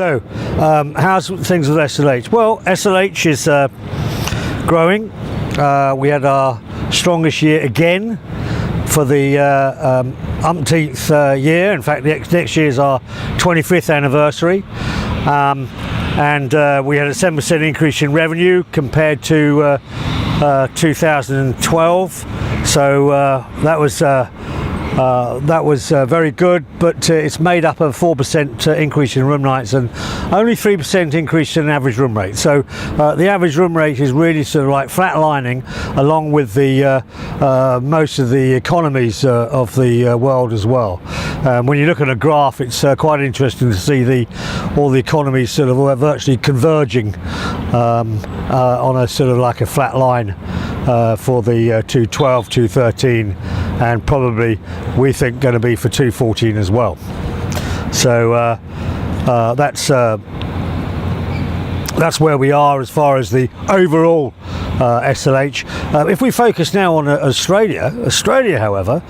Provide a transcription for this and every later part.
So, how's things with SLH? Well, SLH is growing. We had our strongest year again for the umpteenth year. In fact, next year is our 25th anniversary. And we had a 7% increase in revenue compared to 2012. So that was very good, but it's made up of 4% increase in room nights and only 3% increase in average room rate. So the average room rate is really sort of like flatlining along with the most of the economies of the world as well. When you look at a graph, it's quite interesting to see all the economies sort of virtually converging on a sort of like a flat line for the 212, 213, and probably we think going to be for 214 as well. So that's where we are as far as the overall SLH. If we focus now on Australia, however,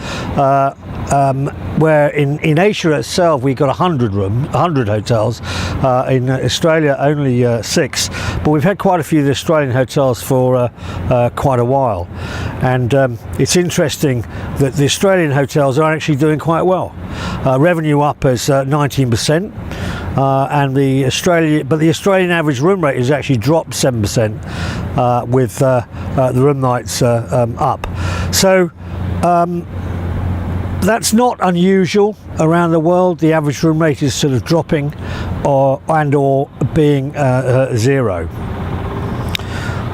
where in Asia itself we got 100 hotels. In Australia only 6, but we've had quite a few of the Australian hotels for quite a while, and it's interesting that the Australian hotels are actually doing quite well. Revenue up is 19%, and the Australian average room rate has actually dropped 7% with the room nights up. So that's not unusual around the world. The average room rate is sort of dropping or being zero.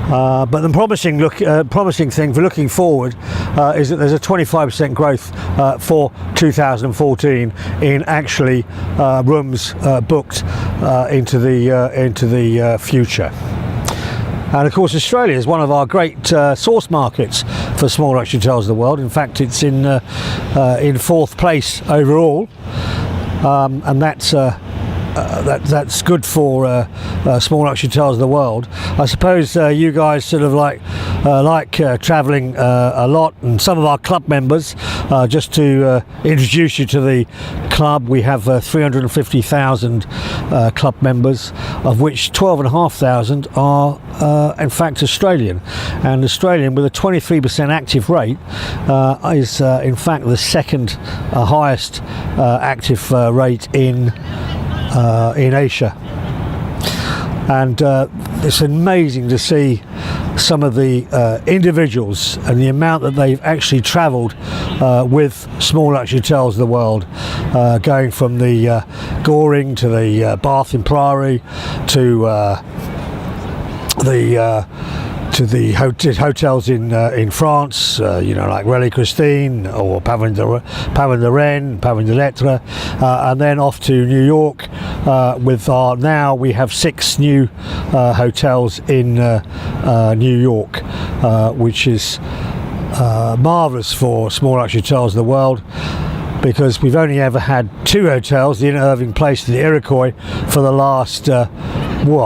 But the promising thing for looking forward is that there's a 25% growth for 2014 in actually rooms booked into the future. And of course, Australia is one of our great source markets for small luxury hotels in the world. In fact, it's in 4th place overall, and that's good for small luxury hotels in the world. I suppose you guys sort of like travelling a lot, and some of our club members. Just to introduce you to the club, we have 350,000 club members, of which 12,500 are in fact Australian, and Australian with a 23% active rate is in fact the second highest active rate in Asia. And it's amazing to see some of the individuals and the amount that they've actually travelled with small luxury hotels in the world, going from the Goring to the Bath in Priory to the hotels in France, like Relais Christine or Pavillon de Rennes, Pavillon de Lettres, and then off to New York with now we have 6 new hotels in New York, which is marvellous for small luxury hotels in the world, because we've only ever had 2 hotels, the Inn at Irving Place and the Iroquois, for the last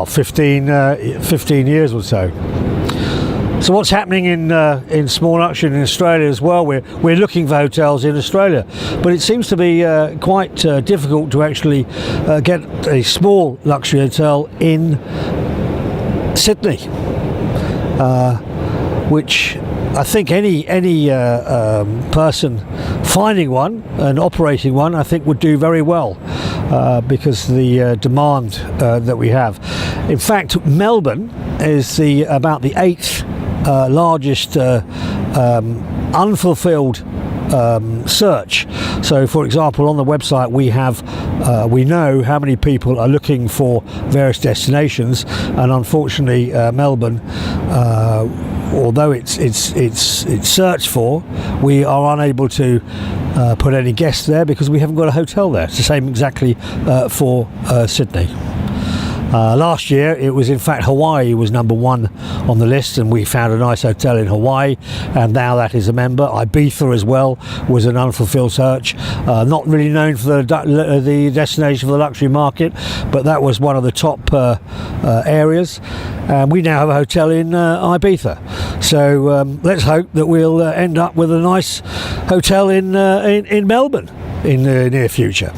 15 years or so. So what's happening in small luxury in Australia as well? We're looking for hotels in Australia, but it seems to be quite difficult to actually get a small luxury hotel in Sydney, which I think any person finding one and operating one, I think, would do very well, because the demand that we have. In fact, Melbourne is about the 8th largest unfulfilled search. So, for example, on the website we know how many people are looking for various destinations, and unfortunately, Melbourne, although it's searched for, we are unable to put any guests there because we haven't got a hotel there. It's the same exactly for Sydney. Last year it was in fact Hawaii was number 1 on the list, and we found a nice hotel in Hawaii, and now that is a member. Ibiza as well was an unfulfilled search, not really known for the destination for the luxury market, but that was one of the top areas, and we now have a hotel in Ibiza. So let's hope that we'll end up with a nice hotel in Melbourne in the near future.